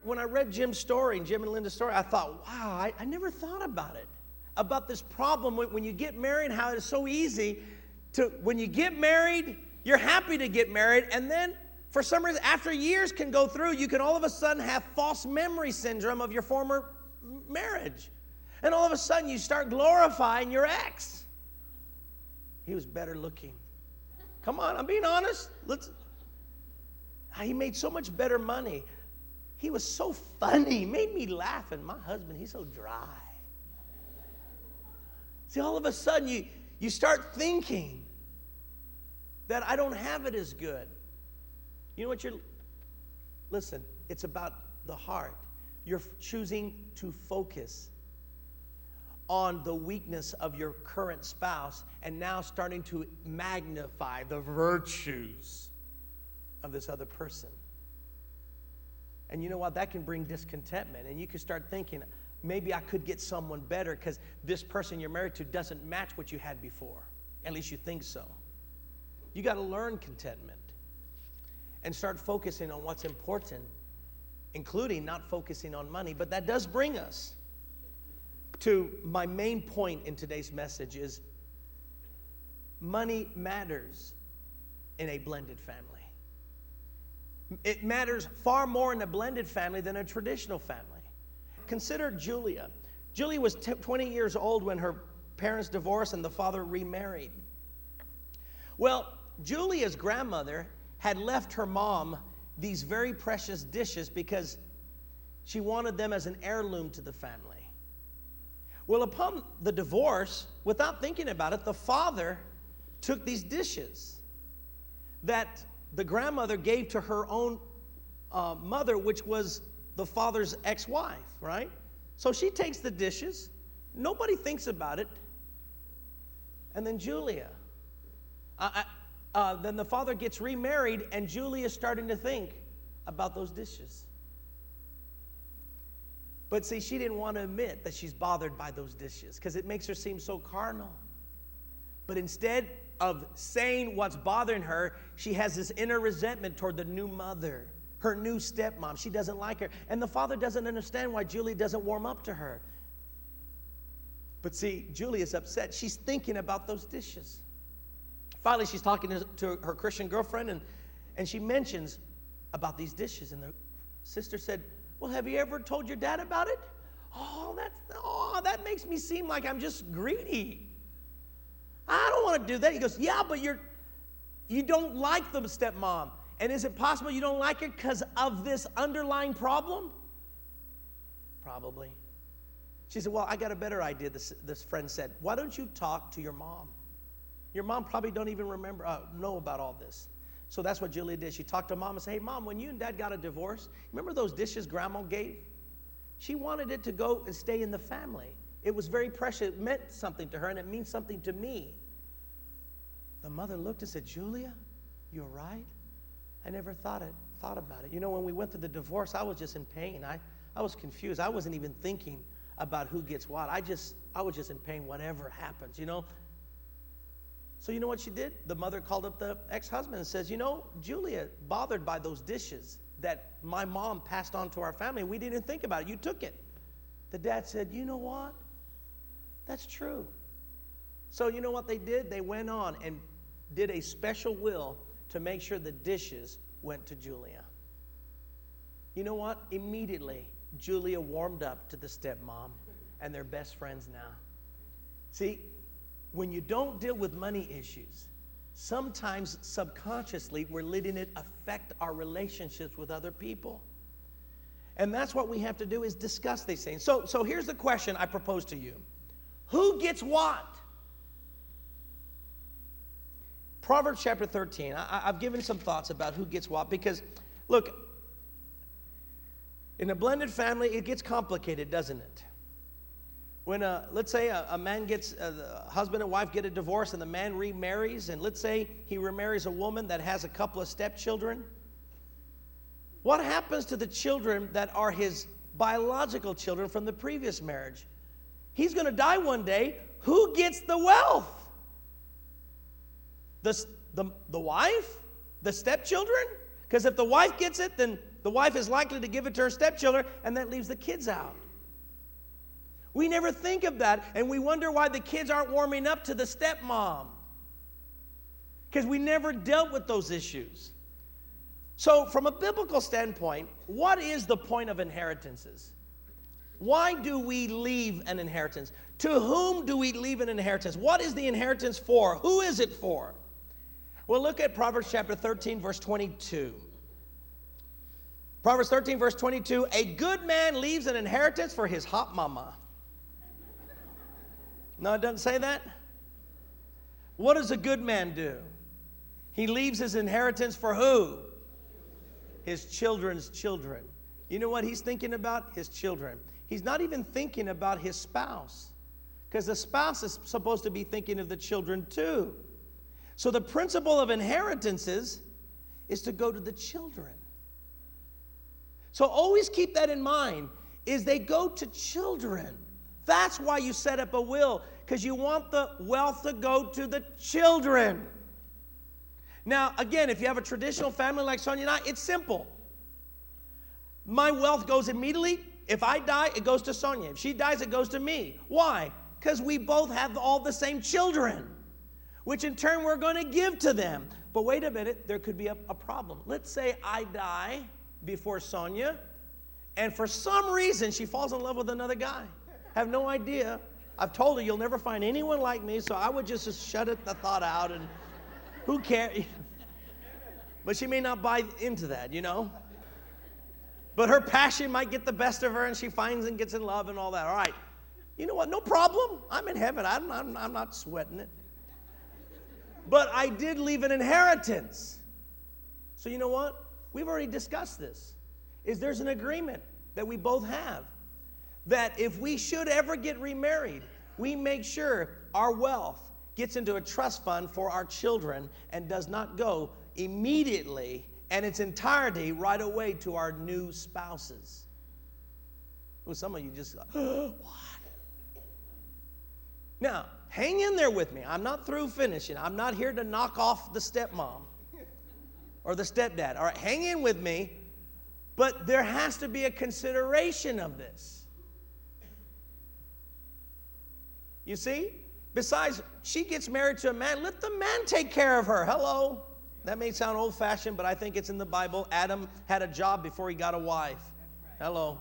When I read Jim's story, Jim and Linda's story, I thought, wow, I never thought about it. About this problem when you get married, how it's so easy to, when you get married, you're happy to get married, and then for some reason, after years can go through, you can all of a sudden have false memory syndrome of your former marriage. And all of a sudden, you start glorifying your ex. He was better looking. Come on, I'm being honest. He made so much better money. He was so funny. He made me laugh. And my husband, he's so dry. See, all of a sudden, you start thinking that I don't have it as good. You know what listen, it's about the heart. You're choosing to focus on the weakness of your current spouse and now starting to magnify the virtues of this other person. And you know what? That can bring discontentment. And you can start thinking, maybe I could get someone better because this person you're married to doesn't match what you had before. At least you think so. You got to learn contentment and start focusing on what's important, including not focusing on money. But that does bring us to my main point in today's message is money matters in a blended family. It matters far more in a blended family than a traditional family. Consider Julia. Julia was 20 years old when her parents divorced and the father remarried. Well, Julia's grandmother had left her mom these very precious dishes because she wanted them as an heirloom to the family. Well, upon the divorce, without thinking about it, the father took these dishes that the grandmother gave to her own mother, which was the father's ex-wife, right? So she takes the dishes. Nobody thinks about it. And then Julia. Then the father gets remarried, and Julia's starting to think about those dishes. But see, she didn't want to admit that she's bothered by those dishes because it makes her seem so carnal. But instead of saying what's bothering her, she has this inner resentment toward the new mother, her new stepmom. She doesn't like her. And the father doesn't understand why Julia doesn't warm up to her. But see, Julia's upset. She's thinking about those dishes. Finally, she's talking to her Christian girlfriend, and she mentions about these dishes. And the sister said, well, have you ever told your dad about it? Oh, that makes me seem like I'm just greedy. I don't want to do that. He goes, yeah, but you don't like the stepmom. And is it possible you don't like her because of this underlying problem? Probably. She said, well, I got a better idea, this friend said. Why don't you talk to your mom? Your mom probably don't even know about all this. So that's what Julia did. She talked to mom and said, hey, mom, when you and dad got a divorce, remember those dishes grandma gave? She wanted it to go and stay in the family. It was very precious. It meant something to her, and it means something to me. The mother looked and said, Julia, you're right. I never thought about it. You know, when we went through the divorce, I was just in pain. I was confused. I wasn't even thinking about who gets what. I was just in pain, whatever happens, you know. So you know what she did? The mother called up the ex-husband and says, you know, Julia bothered by those dishes that my mom passed on to our family. We didn't think about it. You took it. The dad said, you know what? That's true. So you know what they did? They went on and did a special will to make sure the dishes went to Julia. You know what? Immediately, Julia warmed up to the stepmom, and they're best friends now. See, when you don't deal with money issues, sometimes subconsciously we're letting it affect our relationships with other people. And that's what we have to do, is discuss these things. So here's the question I propose to you. Who gets what? Proverbs chapter 13. I've given some thoughts about who gets what because, look, in a blended family, it gets complicated, doesn't it? When, let's say a man gets, the husband and wife get a divorce and the man remarries, and let's say he remarries a woman that has a couple of stepchildren. What happens to the children that are his biological children from the previous marriage? He's going to die one day. Who gets the wealth? The wife? The stepchildren? Because if the wife gets it, then the wife is likely to give it to her stepchildren, and that leaves the kids out. We never think of that, and we wonder why the kids aren't warming up to the stepmom. Because we never dealt with those issues. So from a biblical standpoint, what is the point of inheritances? Why do we leave an inheritance? To whom do we leave an inheritance? What is the inheritance for? Who is it for? Well, look at Proverbs chapter 13, verse 22. Proverbs 13, verse 22, a good man leaves an inheritance for his hot mama. No, it doesn't say that. What does a good man do? He leaves his inheritance for who? His children's children. You know what he's thinking about? His children. He's not even thinking about his spouse, because the spouse is supposed to be thinking of the children too. So the principle of inheritances is to go to the children. So always keep that in mind, is they go to children. That's why you set up a will, because you want the wealth to go to the children. Now, again, if you have a traditional family like Sonia and I, it's simple. My wealth goes immediately. If I die, it goes to Sonia. If she dies, it goes to me. Why? Because we both have all the same children, which in turn we're going to give to them. But wait a minute, there could be a problem. Let's say I die before Sonia, and for some reason she falls in love with another guy. Have no idea. I've told her you'll never find anyone like me, so I would just shut the thought out, and who cares? But she may not buy into that, you know. But her passion might get the best of her, and she finds and gets in love and all that. All right. You know what? No problem. I'm in heaven. I'm not sweating it. But I did leave an inheritance. So you know what? We've already discussed this. There's an agreement that we both have, that if we should ever get remarried, we make sure our wealth gets into a trust fund for our children and does not go immediately and its entirety right away to our new spouses. Well, some of you just go, what? Now, hang in there with me. I'm not through finishing. I'm not here to knock off the stepmom or the stepdad. All right, hang in with me. But there has to be a consideration of this. You see? Besides, she gets married to a man. Let the man take care of her. Hello? That may sound old-fashioned, but I think it's in the Bible. Adam had a job before he got a wife. Hello?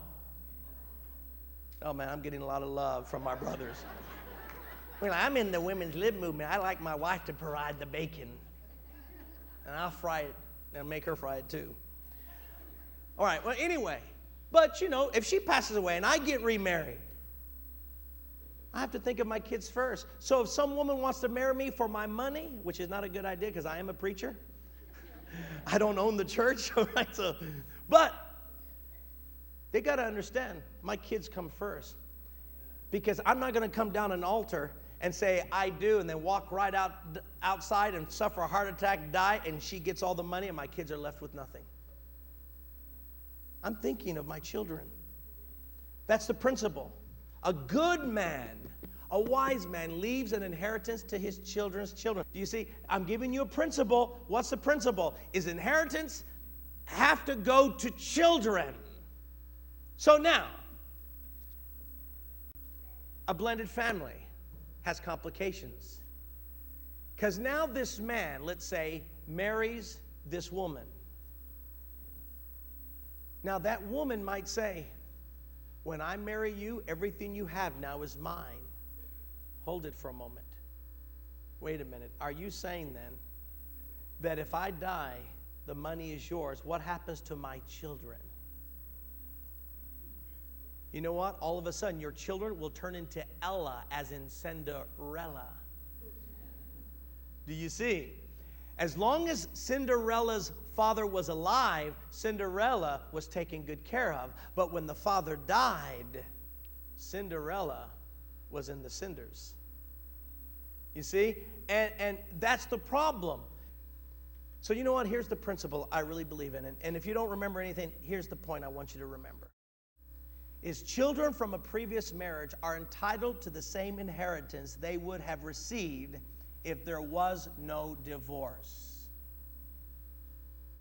Oh, man, I'm getting a lot of love from my brothers. Well, I'm in the women's lib movement. I like my wife to provide the bacon. And I'll fry it and make her fry it too. All right, well, anyway. But, you know, if she passes away and I get remarried, I have to think of my kids first. So if some woman wants to marry me for my money, which is not a good idea because I am a preacher. I don't own the church, all right? But they got to understand, my kids come first. Because I'm not going to come down an altar and say, I do, and then walk right outside and suffer a heart attack, die, and she gets all the money, and my kids are left with nothing. I'm thinking of my children. That's the principle. A good man, a wise man, leaves an inheritance to his children's children. Do you see? I'm giving you a principle. What's the principle? Is inheritance have to go to children. So now, a blended family has complications. Because now this man, let's say, marries this woman. Now that woman might say, when I marry you, everything you have now is mine. Hold it for a moment. Wait a minute. Are you saying then that if I die, the money is yours? What happens to my children? You know what? All of a sudden, your children will turn into Ella, as in Cinderella. Do you see? As long as Cinderella's father was alive, Cinderella was taken good care of. But when the father died, Cinderella was in the cinders. You see? And that's the problem. So you know what? Here's the principle I really believe in. And if you don't remember anything, here's the point I want you to remember. Is children from a previous marriage are entitled to the same inheritance they would have received if there was no divorce.